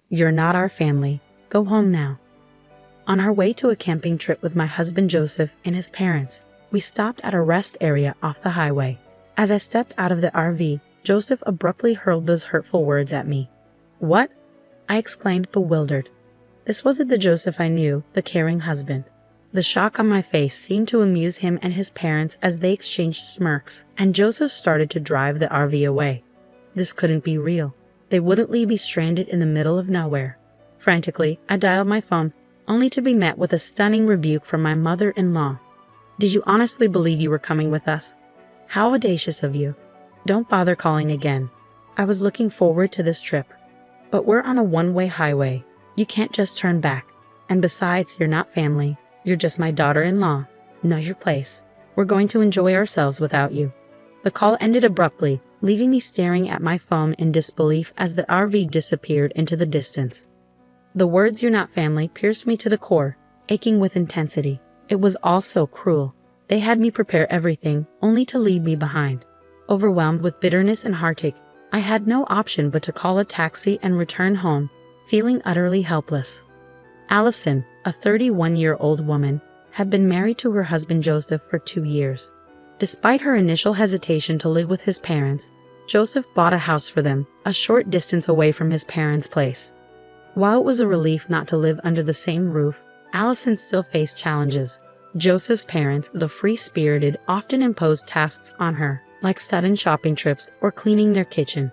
You're not our family. Go home now. On our way to a camping trip with my husband Joseph and his parents, we stopped at a rest area off the highway. As I stepped out of the RV, Joseph abruptly hurled those hurtful words at me. What? I exclaimed, bewildered. This wasn't the Joseph I knew, the caring husband. The shock on my face seemed to amuse him and his parents as they exchanged smirks, and Joseph started to drive the RV away. This couldn't be real. They wouldn't leave me stranded in the middle of nowhere. Frantically, I dialed my phone, only to be met with a stunning rebuke from my mother-in-law. Did you honestly believe you were coming with us? How audacious of you. Don't bother calling again. I was looking forward to this trip. But we're on a one-way highway. You can't just turn back. And besides, you're not family. You're just my daughter-in-law. Know your place. We're going to enjoy ourselves without you. The call ended abruptly, leaving me staring at my phone in disbelief as the RV disappeared into the distance. The words "you're not family" pierced me to the core, aching with intensity. It was all so cruel. They had me prepare everything, only to leave me behind. Overwhelmed with bitterness and heartache, I had no option but to call a taxi and return home, feeling utterly helpless. Allison, a 31-year-old woman, had been married to her husband Joseph for 2 years. Despite her initial hesitation to live with his parents, Joseph bought a house for them, a short distance away from his parents' place. While it was a relief not to live under the same roof, Allison still faced challenges. Joseph's parents, the free-spirited, often imposed tasks on her, like sudden shopping trips or cleaning their kitchen.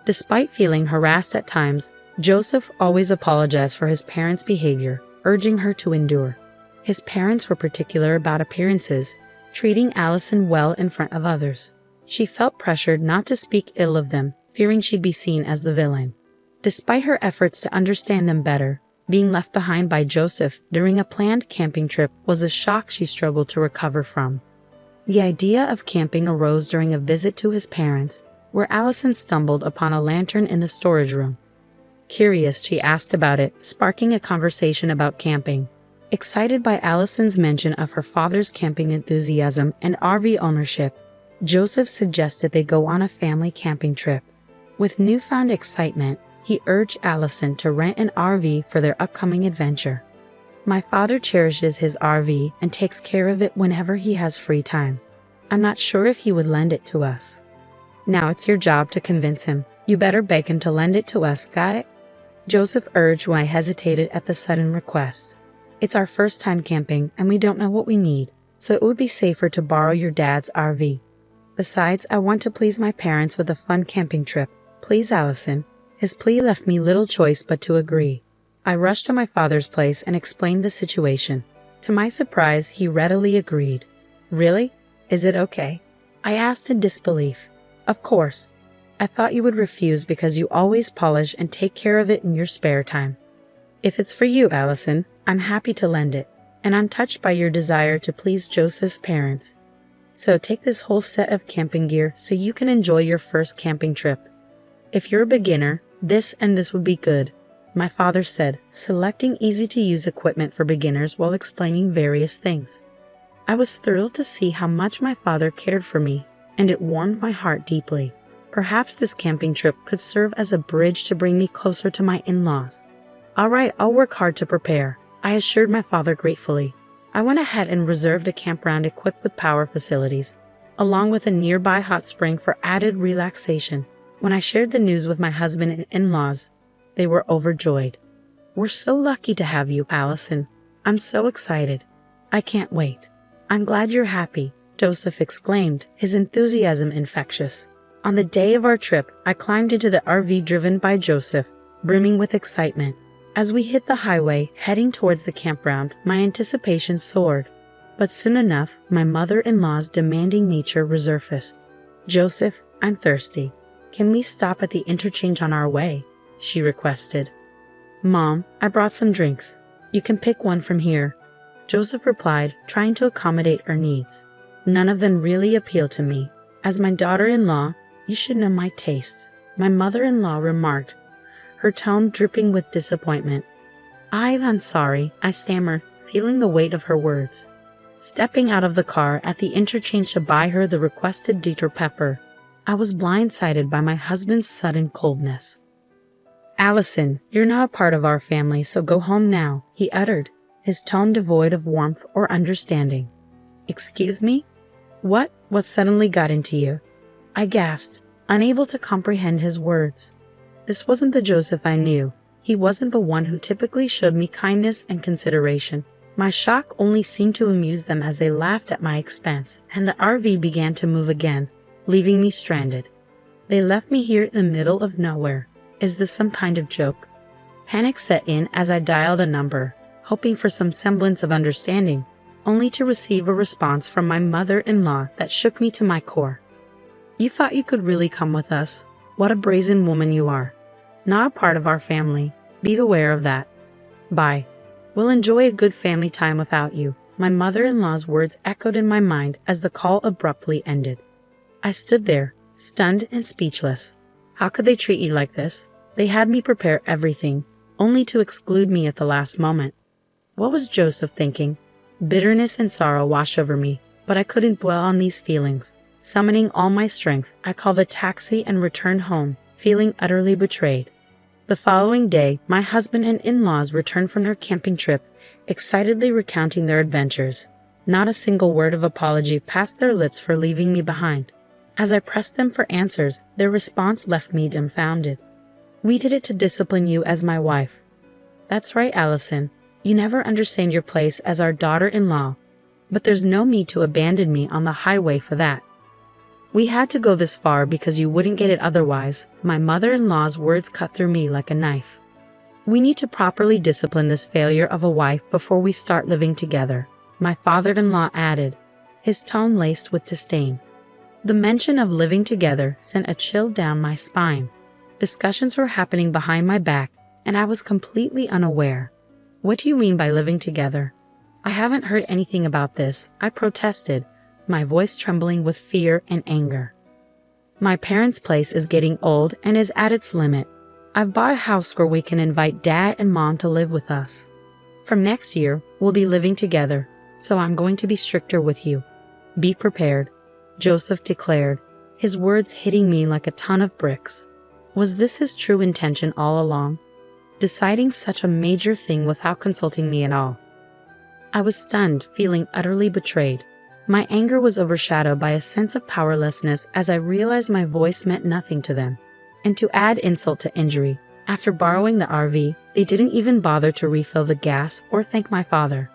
Despite feeling harassed at times, Joseph always apologized for his parents' behavior, urging her to endure. His parents were particular about appearances, treating Allison well in front of others. She felt pressured not to speak ill of them, fearing she'd be seen as the villain. Despite her efforts to understand them better, being left behind by Joseph during a planned camping trip was a shock she struggled to recover from. The idea of camping arose during a visit to his parents, where Allison stumbled upon a lantern in the storage room. Curious, she asked about it, sparking a conversation about camping. Excited by Allison's mention of her father's camping enthusiasm and RV ownership, Joseph suggested they go on a family camping trip. With newfound excitement, he urged Allison to rent an RV for their upcoming adventure. My father cherishes his RV and takes care of it whenever he has free time. I'm not sure if he would lend it to us. Now it's your job to convince him. You better beg him to lend it to us, got it? Joseph urged when I hesitated at the sudden request. It's our first time camping and we don't know what we need, so it would be safer to borrow your dad's RV. Besides, I want to please my parents with a fun camping trip. Please, Allison. His plea left me little choice but to agree. I rushed to my father's place and explained the situation. To my surprise, he readily agreed. Really? Is it okay? I asked in disbelief. Of course. I thought you would refuse because you always polish and take care of it in your spare time. If it's for you, Allison, I'm happy to lend it, and I'm touched by your desire to please Joseph's parents. So take this whole set of camping gear so you can enjoy your first camping trip. If you're a beginner, this and this would be good, my father said, selecting easy-to-use equipment for beginners while explaining various things. I was thrilled to see how much my father cared for me, and it warmed my heart deeply. Perhaps this camping trip could serve as a bridge to bring me closer to my in-laws. All right, I'll work hard to prepare, I assured my father gratefully. I went ahead and reserved a campground equipped with power facilities, along with a nearby hot spring for added relaxation. When I shared the news with my husband and in-laws, they were overjoyed. We're so lucky to have you, Allison. I'm so excited. I can't wait. I'm glad you're happy, Joseph exclaimed, his enthusiasm infectious. On the day of our trip, I climbed into the RV driven by Joseph, brimming with excitement. As we hit the highway, heading towards the campground, my anticipation soared. But soon enough, my mother-in-law's demanding nature resurfaced. Joseph, I'm thirsty. Can we stop at the interchange on our way? She requested. Mom, I brought some drinks. You can pick one from here, Joseph replied, trying to accommodate her needs. None of them really appealed to me. As my daughter-in-law, you should know my tastes, my mother-in-law remarked, her tone dripping with disappointment. I'm sorry, I stammered, feeling the weight of her words. Stepping out of the car at the interchange to buy her the requested Dieter pepper, I was blindsided by my husband's sudden coldness. Allison, you're not a part of our family, so go home now, he uttered, his tone devoid of warmth or understanding. Excuse me? What suddenly got into you? I gasped, unable to comprehend his words. This wasn't the Joseph I knew. He wasn't the one who typically showed me kindness and consideration. My shock only seemed to amuse them as they laughed at my expense, and the RV began to move again, leaving me stranded. They left me here in the middle of nowhere. Is this some kind of joke? Panic set in as I dialed a number, hoping for some semblance of understanding, only to receive a response from my mother-in-law that shook me to my core. You thought you could really come with us? What a brazen woman you are. Not a part of our family. Be aware of that. Bye. We'll enjoy a good family time without you. My mother-in-law's words echoed in my mind as the call abruptly ended. I stood there, stunned and speechless. How could they treat you like this? They had me prepare everything, only to exclude me at the last moment. What was Joseph thinking? Bitterness and sorrow washed over me, but I couldn't dwell on these feelings. Summoning all my strength, I called a taxi and returned home, feeling utterly betrayed. The following day, my husband and in-laws returned from their camping trip, excitedly recounting their adventures. Not a single word of apology passed their lips for leaving me behind. As I pressed them for answers, their response left me dumbfounded. We did it to discipline you as my wife. That's right, Allison. You never understand your place as our daughter-in-law. But there's no need to abandon me on the highway for that. We had to go this far because you wouldn't get it otherwise. My mother-in-law's words cut through me like a knife. We need to properly discipline this failure of a wife before we start living together, my father-in-law added, his tone laced with disdain. The mention of living together sent a chill down my spine. Discussions were happening behind my back, and I was completely unaware. What do you mean by living together? I haven't heard anything about this, I protested, my voice trembling with fear and anger. My parents' place is getting old and is at its limit. I've bought a house where we can invite Dad and Mom to live with us. From next year, we'll be living together, so I'm going to be stricter with you. Be prepared, Joseph declared, his words hitting me like a ton of bricks. Was this his true intention all along? Deciding such a major thing without consulting me at all. I was stunned, feeling utterly betrayed. My anger was overshadowed by a sense of powerlessness as I realized my voice meant nothing to them. And to add insult to injury, after borrowing the RV, they didn't even bother to refill the gas or thank my father.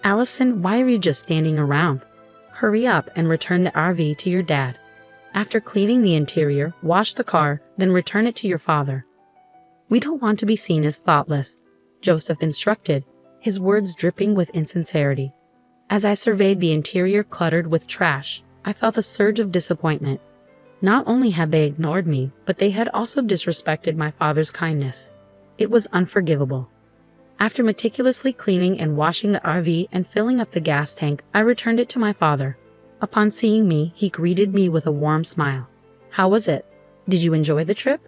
Allison, why are you just standing around? Hurry up and return the RV to your dad. After cleaning the interior, wash the car, then return it to your father. We don't want to be seen as thoughtless, Joseph instructed, his words dripping with insincerity. As I surveyed the interior cluttered with trash, I felt a surge of disappointment. Not only had they ignored me, but they had also disrespected my father's kindness. It was unforgivable. After meticulously cleaning and washing the RV and filling up the gas tank, I returned it to my father. Upon seeing me, he greeted me with a warm smile. How was it? Did you enjoy the trip?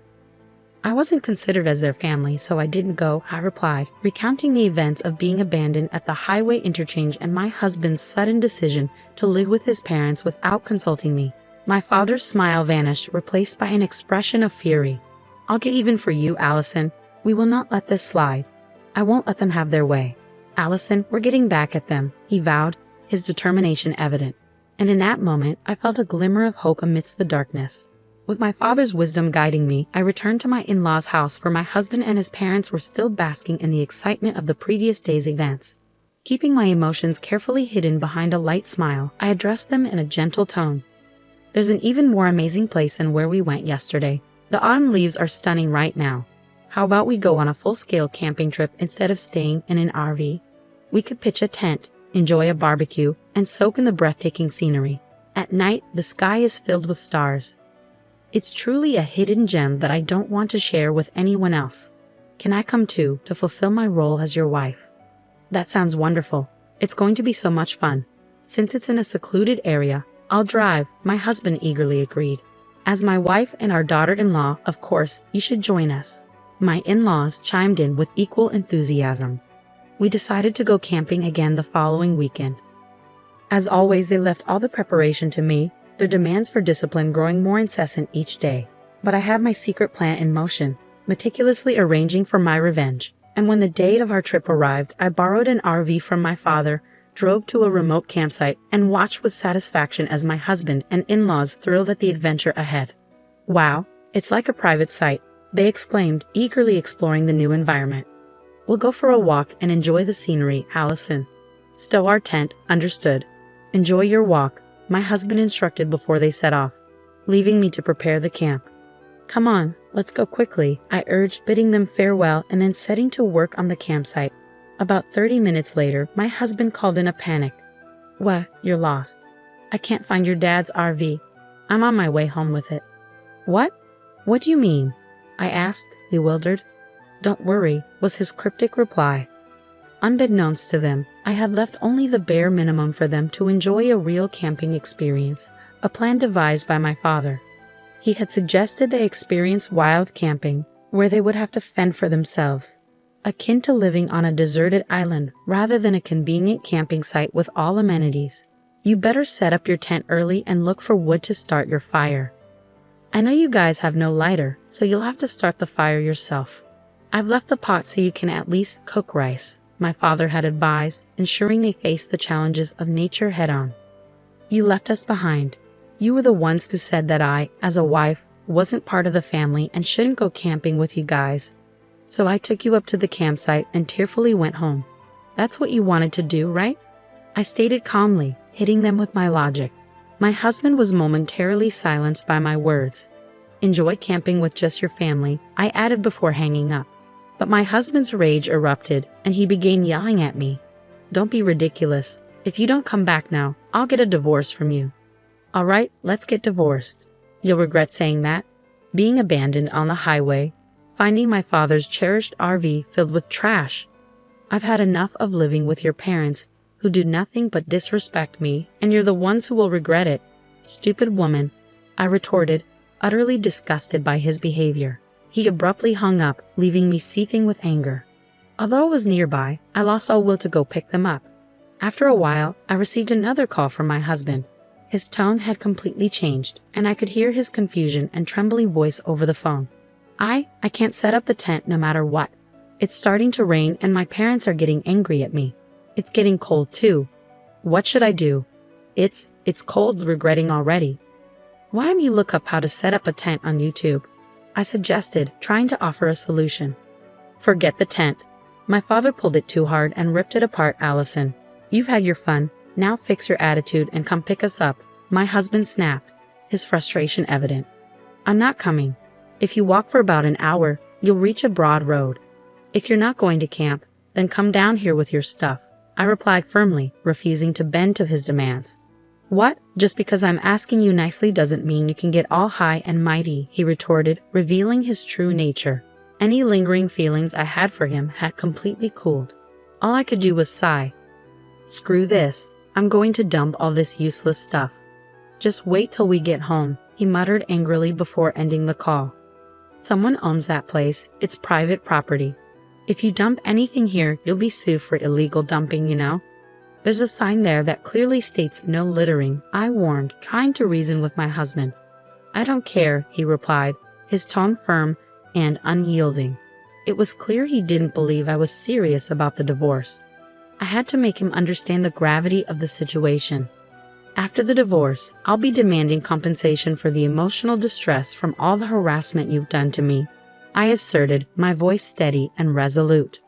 I wasn't considered as their family, so I didn't go, I replied, recounting the events of being abandoned at the highway interchange and my husband's sudden decision to live with his parents without consulting me. My father's smile vanished, replaced by an expression of fury. I'll get even for you, Allison. We will not let this slide. I won't let them have their way. Allison, we're getting back at them, he vowed, his determination evident. And in that moment, I felt a glimmer of hope amidst the darkness. With my father's wisdom guiding me, I returned to my in-laws' house where my husband and his parents were still basking in the excitement of the previous day's events. Keeping my emotions carefully hidden behind a light smile, I addressed them in a gentle tone. There's an even more amazing place than where we went yesterday. The autumn leaves are stunning right now. How about we go on a full-scale camping trip instead of staying in an RV? We could pitch a tent, enjoy a barbecue, and soak in the breathtaking scenery. At night, the sky is filled with stars. It's truly a hidden gem that I don't want to share with anyone else. Can I come too, to fulfill my role as your wife? That sounds wonderful. It's going to be so much fun. Since it's in a secluded area, I'll drive, my husband eagerly agreed. As my wife and our daughter-in-law, of course, you should join us. My in-laws chimed in with equal enthusiasm. We decided to go camping again the following weekend. As always, they left all the preparation to me, their demands for discipline growing more incessant each day. But I had my secret plan in motion. meticulously arranging for my revenge. And when the day of our trip arrived, I borrowed an RV from my father, drove to a remote campsite, and watched with satisfaction as my husband and in-laws thrilled at the adventure ahead. "Wow, it's like a private site," they exclaimed, eagerly exploring the new environment. "We'll go for a walk and enjoy the scenery, Allison." "Stow our tent, understood. Enjoy your walk," my husband instructed before they set off, leaving me to prepare the camp. "Come on, let's go quickly," I urged, bidding them farewell and then setting to work on the campsite. About 30 minutes later, my husband called in a panic. "What, you're lost. I can't find your dad's RV. I'm on my way home with it." "What? What do you mean?" I asked, bewildered. "Don't worry," was his cryptic reply. Unbeknownst to them, I had left only the bare minimum for them to enjoy a real camping experience, a plan devised by my father. He had suggested they experience wild camping, where they would have to fend for themselves, akin to living on a deserted island rather than a convenient camping site with all amenities. "You better set up your tent early and look for wood to start your fire. I know you guys have no lighter, so you'll have to start the fire yourself. I've left the pot so you can at least cook rice," my father had advised, ensuring they faced the challenges of nature head-on. "You left us behind. You were the ones who said that I, as a wife, wasn't part of the family and shouldn't go camping with you guys. So I took you up to the campsite and tearfully went home. That's what you wanted to do, right?" I stated calmly, hitting them with my logic. My husband was momentarily silenced by my words. "Enjoy camping with just your family," I added before hanging up. But my husband's rage erupted, and he began yelling at me. "Don't be ridiculous. If you don't come back now, I'll get a divorce from you." "All right, let's get divorced. You'll regret saying that." Being abandoned on the highway, finding my father's cherished RV filled with trash. "I've had enough of living with your parents, who do nothing but disrespect me, and you're the ones who will regret it. Stupid woman," I retorted, utterly disgusted by his behavior. He abruptly hung up, leaving me seething with anger. Although I was nearby, I lost all will to go pick them up. After a while, I received another call from my husband. His tone had completely changed, and I could hear his confusion and trembling voice over the phone. I can't set up the tent no matter what. It's starting to rain and my parents are getting angry at me. It's getting cold too. What should I do? It's cold, regretting already." "Why don't you look up how to set up a tent on YouTube?" I suggested, trying to offer a solution. "Forget the tent. My father pulled it too hard and ripped it apart, Allison. You've had your fun. Now fix your attitude and come pick us up," my husband snapped, his frustration evident. "I'm not coming. If you walk for about an hour, you'll reach a broad road. If you're not going to camp, then come down here with your stuff," I replied firmly, refusing to bend to his demands. "What? Just because I'm asking you nicely doesn't mean you can get all high and mighty," he retorted, revealing his true nature. Any lingering feelings I had for him had completely cooled. All I could do was sigh. "Screw this. I'm going to dump all this useless stuff. Just wait till we get home," he muttered angrily before ending the call. "Someone owns that place. It's private property. If you dump anything here, you'll be sued for illegal dumping, you know. There's a sign there that clearly states no littering," I warned, trying to reason with my husband. "I don't care," he replied, his tone firm and unyielding. It was clear he didn't believe I was serious about the divorce. I had to make him understand the gravity of the situation. "After the divorce, I'll be demanding compensation for the emotional distress from all the harassment you've done to me," I asserted, my voice steady and resolute.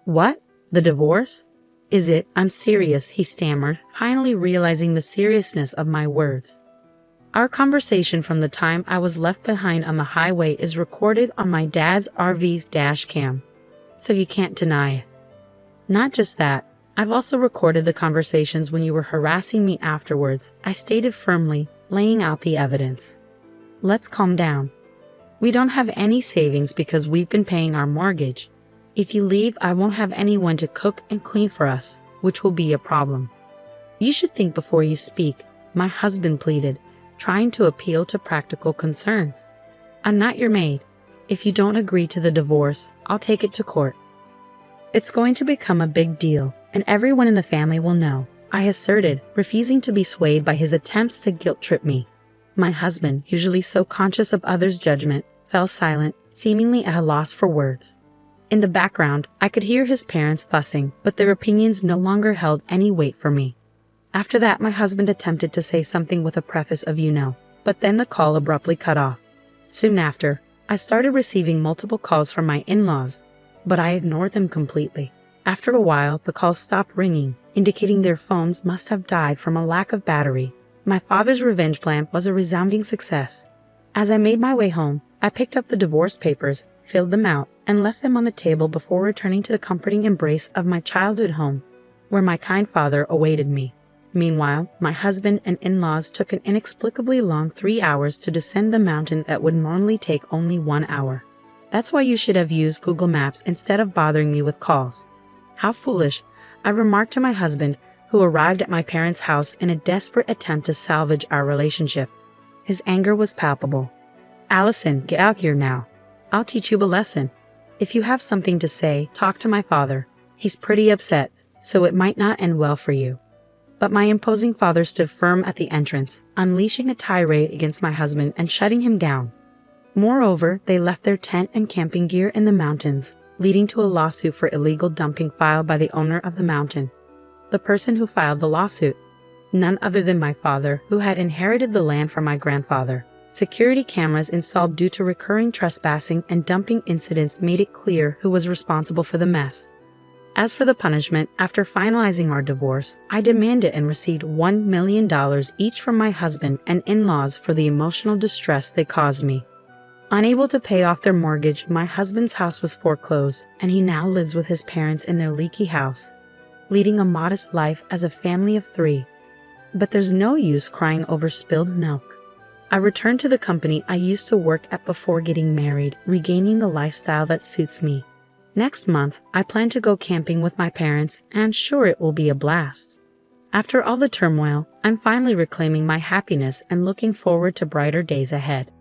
"What? The divorce? Is it? I'm serious," he stammered, finally realizing the seriousness of my words. Our conversation from the time I was left behind on the highway is recorded on my dad's RV's dash cam, so you can't deny it. Not just that, I've also recorded the conversations when you were harassing me afterwards, I stated firmly, laying out the evidence. "Let's calm down. We don't have any savings because we've been paying our mortgage. If you leave, I won't have anyone to cook and clean for us, which will be a problem. You should think before you speak," my husband pleaded, trying to appeal to practical concerns. "I'm not your maid. If you don't agree to the divorce, I'll take it to court. It's going to become a big deal, and everyone in the family will know," I asserted, refusing to be swayed by his attempts to guilt-trip me. My husband, usually so conscious of others' judgment, fell silent, seemingly at a loss for words. In the background, I could hear his parents fussing, but their opinions no longer held any weight for me. After that, my husband attempted to say something with a preface of but then the call abruptly cut off. Soon after, I started receiving multiple calls from my in-laws, but I ignored them completely. After a while, the calls stopped ringing, indicating their phones must have died from a lack of battery. My father's revenge plan was a resounding success. As I made my way home, I picked up the divorce papers, filled them out, and left them on the table before returning to the comforting embrace of my childhood home, where my kind father awaited me. Meanwhile, my husband and in-laws took an inexplicably long 3 hours to descend the mountain that would normally take only 1 hour. That's why you should have used Google Maps instead of bothering me with calls. How foolish, I remarked to my husband, who arrived at my parents' house in a desperate attempt to salvage our relationship. His anger was palpable. "Allison, get out here now. I'll teach you a lesson. If you have something to say, talk to my father. He's pretty upset, so it might not end well for you." But my imposing father stood firm at the entrance, unleashing a tirade against my husband and shutting him down. Moreover, they left their tent and camping gear in the mountains, leading to a lawsuit for illegal dumping filed by the owner of the mountain. The person who filed the lawsuit, none other than my father, who had inherited the land from my grandfather. Security cameras installed due to recurring trespassing and dumping incidents made it clear who was responsible for the mess. As for the punishment, after finalizing our divorce, I demanded and received $1 million each from my husband and in-laws for the emotional distress they caused me. Unable to pay off their mortgage, my husband's house was foreclosed, and he now lives with his parents in their leaky house, leading a modest life as a family of 3. But there's no use crying over spilled milk. I returned to the company I used to work at before getting married, regaining a lifestyle that suits me. Next month, I plan to go camping with my parents, and sure, it will be a blast. After all the turmoil, I'm finally reclaiming my happiness and looking forward to brighter days ahead.